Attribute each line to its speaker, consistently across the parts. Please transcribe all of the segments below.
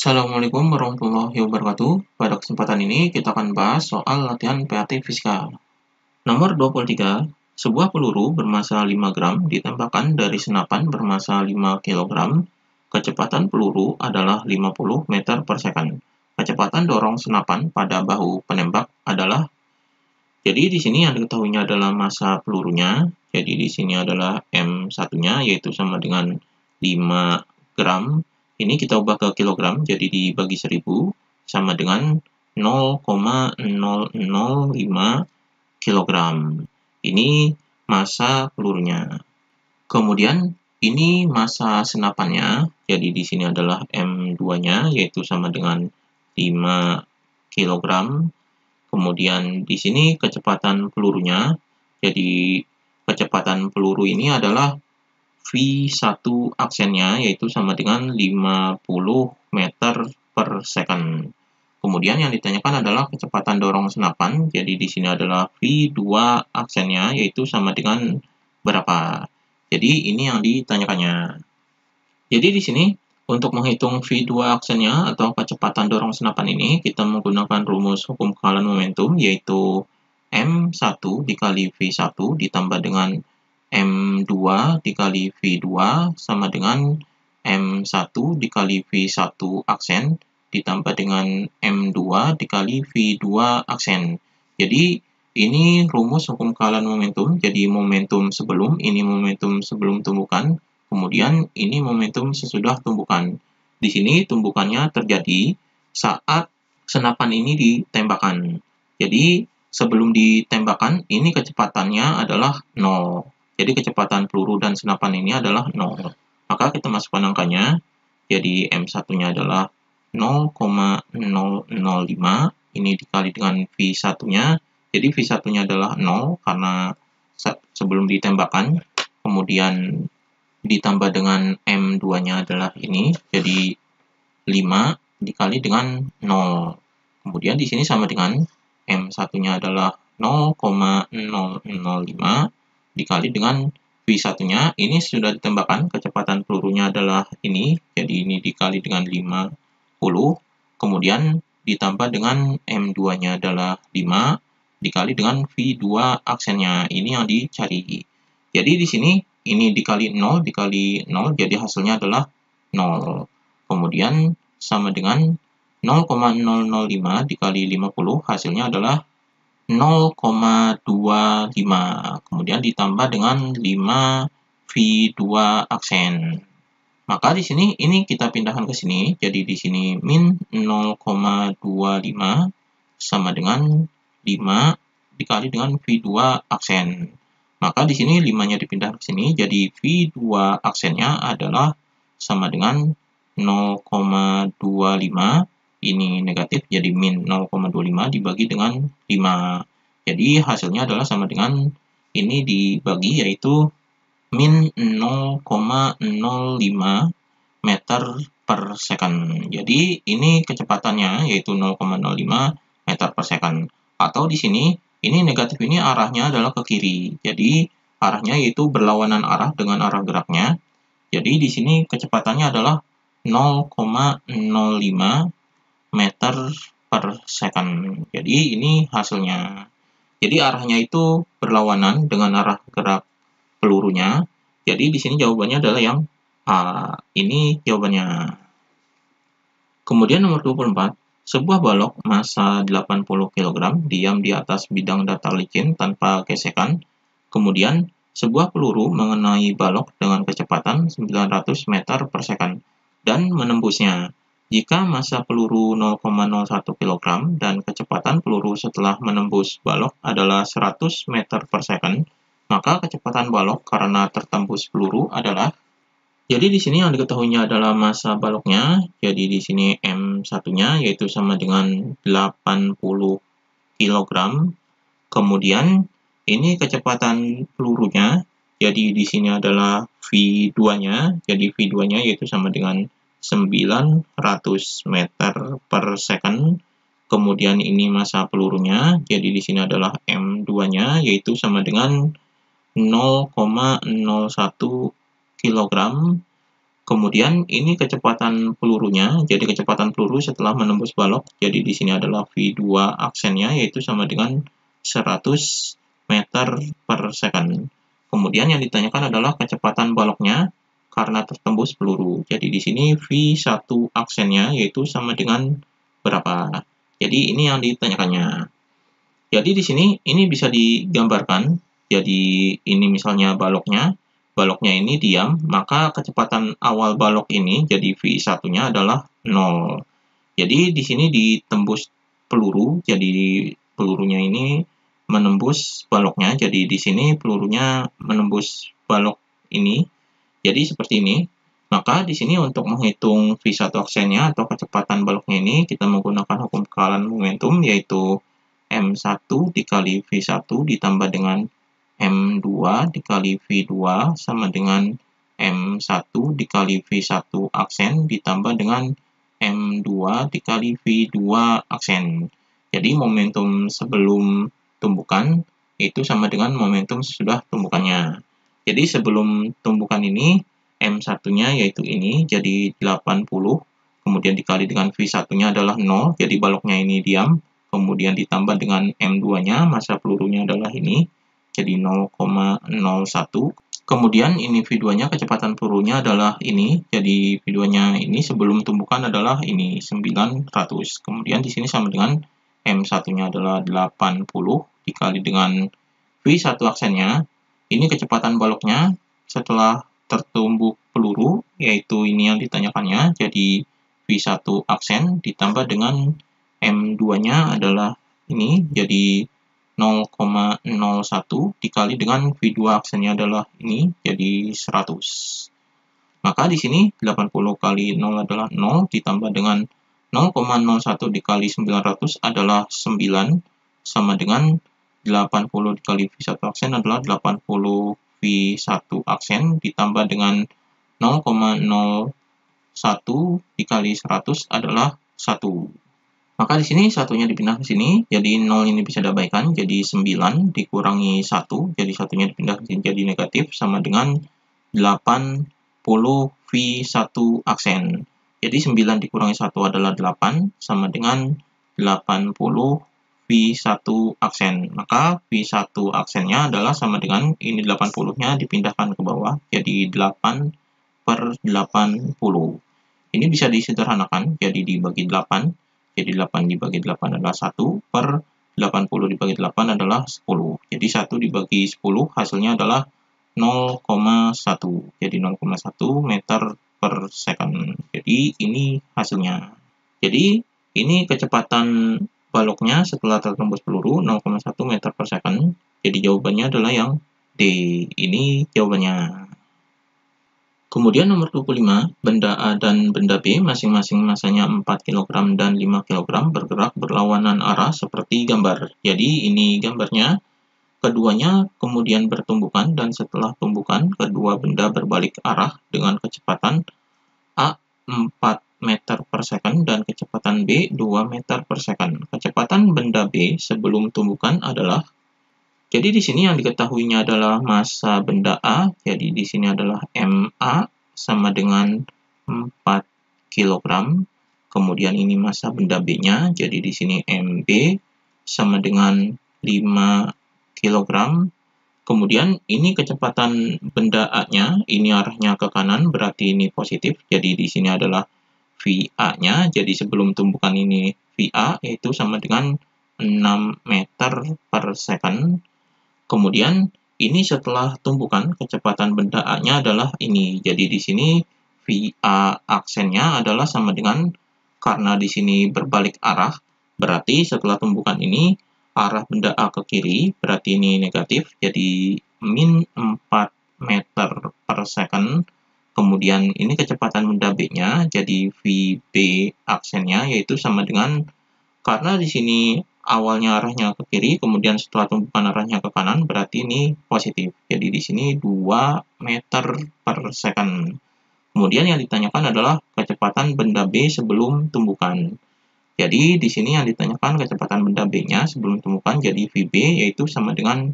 Speaker 1: Assalamualaikum warahmatullahi wabarakatuh. Pada kesempatan ini kita akan bahas soal latihan PAT Fisika. Nomor 23, sebuah peluru bermassa 5 gram ditembakkan dari senapan bermassa 5 kg. Kecepatan peluru adalah 50 meter per second. Kecepatan dorong senapan pada bahu penembak adalah. Jadi di sini yang diketahuinya adalah massa pelurunya. Jadi di sini adalah M1-nya yaitu sama dengan 5 gram. Ini kita ubah ke kilogram, jadi dibagi 1000 sama dengan 0,005 kilogram. Ini massa pelurunya. Kemudian ini massa senapannya, jadi di sini adalah M2-nya yaitu sama dengan 5 kilogram. Kemudian di sini kecepatan pelurunya, jadi kecepatan peluru ini adalah V1 aksennya yaitu sama dengan 50 meter per second. Kemudian yang ditanyakan adalah kecepatan dorong senapan, jadi di sini adalah V2 aksennya yaitu sama dengan berapa. Jadi ini yang ditanyakannya. Jadi di sini untuk menghitung V2 aksennya atau kecepatan dorong senapan ini, kita menggunakan rumus hukum kekalahan momentum yaitu M1 dikali V1 ditambah dengan M2 dikali V2 sama dengan M1 dikali V1 aksen ditambah dengan M2 dikali V2 aksen. Jadi ini rumus hukum kekalahan momentum, jadi momentum sebelum, ini momentum sebelum tumbukan, kemudian ini momentum sesudah tumbukan. Di sini tumbukannya terjadi saat senapan ini ditembakkan. Jadi sebelum ditembakkan, ini kecepatannya adalah 0. Jadi kecepatan peluru dan senapan ini adalah 0. Maka kita masukkan angkanya, jadi M1-nya adalah 0,005, ini dikali dengan V1-nya, jadi V1-nya adalah 0 karena sebelum ditembakkan, kemudian ditambah dengan M2-nya adalah ini, jadi 5 dikali dengan 0. Kemudian di sini sama dengan M1-nya adalah 0,005 dikali dengan V1-nya. Ini sudah ditembakkan, kecepatan pelurunya adalah ini, jadi ini dikali dengan 50. Kemudian ditambah dengan M2-nya adalah 5 dikali dengan V2 aksennya. Ini yang dicari. Jadi di sini ini dikali 0 dikali 0, jadi hasilnya adalah 0. Kemudian sama dengan 0,005 dikali 50, hasilnya adalah 0,25. Kemudian ditambah dengan 5 V2 aksen. Maka di sini ini kita pindahkan ke sini, jadi di sini min 0,25 sama dengan 5 dikali dengan V2 aksen. Maka di sini 5-nya dipindah ke sini, jadi V2 aksennya adalah sama dengan 0,25. Ini negatif, jadi min 0,25 dibagi dengan 5. Jadi hasilnya adalah sama dengan ini dibagi, yaitu min 0,05 meter per second. Jadi ini kecepatannya yaitu 0,05 meter per second. Atau di sini ini negatif ini arahnya adalah ke kiri. Jadi arahnya yaitu berlawanan arah dengan arah geraknya. Jadi di sini kecepatannya adalah 0,05 meter per second. Jadi ini hasilnya. Jadi arahnya itu berlawanan dengan arah gerak pelurunya. Jadi di sini jawabannya adalah yang A. Ini jawabannya. Kemudian nomor 24. Sebuah balok massa 80 kg diam di atas bidang datar licin tanpa gesekan. Kemudian sebuah peluru mengenai balok dengan kecepatan 900 meter per second dan menembusnya. Jika massa peluru 0,01 kg dan kecepatan peluru setelah menembus balok adalah 100 meter per second, maka kecepatan balok karena tertembus peluru adalah. Jadi di sini yang diketahuinya adalah massa baloknya. Jadi di sini M1-nya yaitu sama dengan 80 kg. Kemudian ini kecepatan pelurunya. Jadi di sini adalah V2-nya. Jadi V2-nya yaitu sama dengan 900 meter per second. Kemudian ini massa pelurunya. Jadi di sini adalah M2-nya yaitu sama dengan 0,01 kg. Kemudian ini kecepatan pelurunya, jadi kecepatan peluru setelah menembus balok, jadi di sini adalah V2 aksennya, yaitu sama dengan 100 meter per second. Kemudian yang ditanyakan adalah kecepatan baloknya karena tertembus peluru. Jadi di sini V1 aksennya, yaitu sama dengan berapa. Jadi ini yang ditanyakannya. Jadi di sini ini bisa digambarkan. Jadi ini misalnya baloknya ini diam, maka kecepatan awal balok ini jadi V1-nya adalah 0. Jadi di sini ditembus peluru, jadi pelurunya ini menembus baloknya, jadi di sini pelurunya menembus balok ini. Jadi seperti ini. Maka di sini untuk menghitung V1 aksennya atau kecepatan baloknya ini, kita menggunakan hukum kekalan momentum, yaitu M1 dikali V1 ditambah dengan M2 dikali V2 sama dengan M1 dikali V1 aksen ditambah dengan M2 dikali V2 aksen. Jadi momentum sebelum tumbukan itu sama dengan momentum sesudah tumbukannya. Jadi sebelum tumbukan ini, M1-nya yaitu ini, jadi 80, kemudian dikali dengan V1-nya adalah 0, jadi baloknya ini diam, kemudian ditambah dengan M2-nya, massa pelurunya adalah ini, jadi 0,01. Kemudian ini V2-nya, kecepatan pelurunya adalah ini, jadi V2-nya ini sebelum tumbukan adalah ini, 900. Kemudian di sini sama dengan M1-nya adalah 80 dikali dengan V1 aksennya. Ini kecepatan baloknya setelah tertumbuk peluru, yaitu ini yang ditanyakannya, jadi V1 aksen ditambah dengan M2-nya adalah ini, jadi 0,01 dikali dengan V2 aksennya adalah ini, jadi 100. Maka di sini 80 kali 0 adalah 0, ditambah dengan 0,01 dikali 900 adalah 9, sama dengan 80 dikali V1 aksen adalah 80 V1 aksen, ditambah dengan 0,01 dikali 100 adalah 1. Maka di sini satunya dipindah ke sini, jadi 0 ini bisa diabaikan, jadi 9 dikurangi 1, jadi satunya dipindah jadi negatif, sama dengan 80 V1 aksen. Jadi 9 dikurangi 1 adalah 8, sama dengan 80 V1 aksen. Maka V1 aksennya adalah sama dengan, ini 80-nya dipindahkan ke bawah, jadi 8 per 80. Ini bisa disederhanakan, jadi dibagi 8, jadi 8 dibagi 8 adalah 1, per 80 dibagi 8 adalah 10. Jadi 1 dibagi 10 hasilnya adalah 0,1. Jadi 0,1 meter per second. Jadi ini hasilnya. Jadi ini kecepatan baloknya setelah tertembus peluru 0,1 meter per second. Jadi jawabannya adalah yang D. Ini jawabannya. Kemudian nomor 25, benda A dan benda B masing-masing massanya 4 kg dan 5 kg bergerak berlawanan arah seperti gambar. Jadi ini gambarnya, keduanya kemudian bertumbukan dan setelah tumbukan, kedua benda berbalik arah dengan kecepatan A 4 meter per second dan kecepatan B 2 meter per second. Kecepatan benda B sebelum tumbukan adalah, jadi di sini yang diketahuinya adalah massa benda A, jadi di sini adalah MA sama dengan 4 kg. Kemudian ini massa benda B-nya, jadi di sini MB sama dengan 5 kg. Kemudian ini kecepatan benda A-nya, ini arahnya ke kanan, berarti ini positif. Jadi di sini adalah VA-nya, jadi sebelum tumbukan ini VA, yaitu sama dengan 6 meter per second. Kemudian ini setelah tumbukan, kecepatan benda A-nya adalah ini. Jadi di sini VA aksennya adalah sama dengan, karena di sini berbalik arah, berarti setelah tumbukan ini arah benda A ke kiri, berarti ini negatif, jadi min 4 meter per second. Kemudian ini kecepatan benda B-nya, jadi VB aksennya yaitu sama dengan, karena di sini awalnya arahnya ke kiri, kemudian setelah tumbukan arahnya ke kanan, berarti ini positif. Jadi di sini 2 meter per second. Kemudian yang ditanyakan adalah kecepatan benda B sebelum tumbukan. Jadi di sini yang ditanyakan kecepatan benda B-nya sebelum tumbukan, jadi VB yaitu sama dengan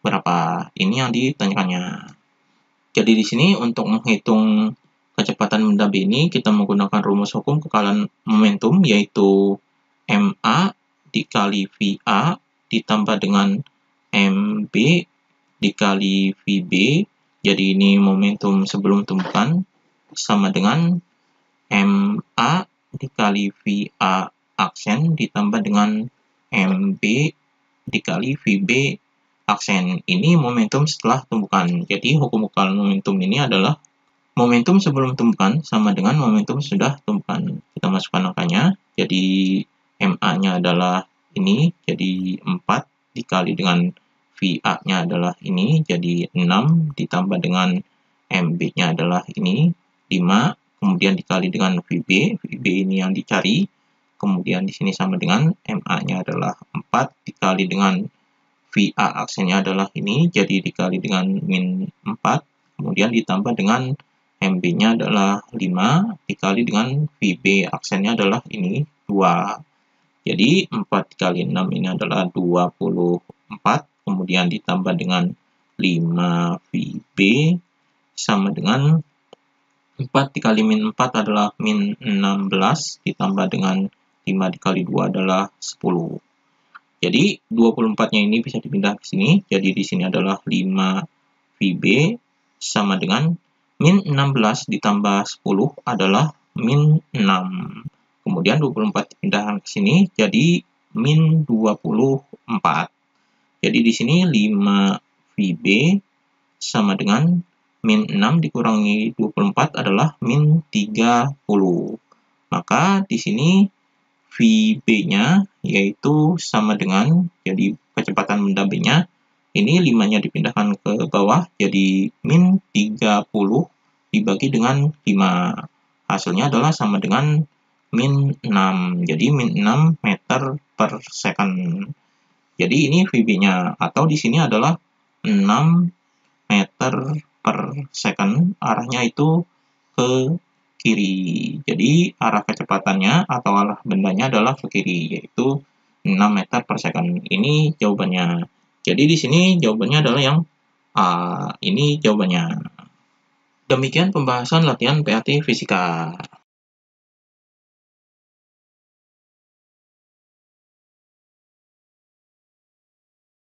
Speaker 1: berapa? Ini yang ditanyakannya. Jadi di sini untuk menghitung kecepatan benda B ini kita menggunakan rumus hukum kekalahan momentum, yaitu MA dikali VA ditambah dengan MB dikali VB. Jadi ini momentum sebelum tumpukan sama dengan MA dikali VA aksen ditambah dengan MB dikali VB aksen. Ini momentum setelah tumpukan. Jadi hukum kekalahan momentum ini adalah momentum sebelum tumpukan sama dengan momentum sudah tumpukan. Kita masukkan angkanya. Jadi MA-nya adalah ini, jadi 4 dikali dengan VA-nya adalah ini, jadi 6 ditambah dengan MB-nya adalah ini, 5, kemudian dikali dengan VB. VB ini yang dicari. Kemudian di sini sama dengan MA-nya adalah 4 dikali dengan VA aksennya adalah ini, jadi dikali dengan min 4, kemudian ditambah dengan MB-nya adalah 5, dikali dengan VB aksennya adalah ini, 2. Jadi 4 dikali 6 ini adalah 24, kemudian ditambah dengan 5 VB sama dengan 4 dikali min 4 adalah min 16, ditambah dengan 5 dikali 2 adalah 10. Jadi 24-nya ini bisa dipindah ke sini. Jadi di sini adalah 5 VB sama dengan min 16 ditambah 10 adalah min 6. Kemudian 24 dipindahkan ke sini jadi min 24. Jadi di sini 5 VB sama dengan min 6 dikurangi 24 adalah min 30. Maka di sini VB-nya yaitu sama dengan, jadi kecepatan benda B-nya, ini 5-nya dipindahkan ke bawah, jadi min 30 dibagi dengan 5. Hasilnya adalah sama dengan min 6. Jadi min 6 meter per second. Jadi ini VB-nya, atau di sini adalah 6 meter per second, arahnya itu ke kiri. Jadi arah kecepatannya atau arah bendanya adalah ke kiri, yaitu 6 meter per second. Ini jawabannya. Jadi di sini jawabannya adalah yang A. Ini jawabannya. Demikian pembahasan latihan PAT Fisika.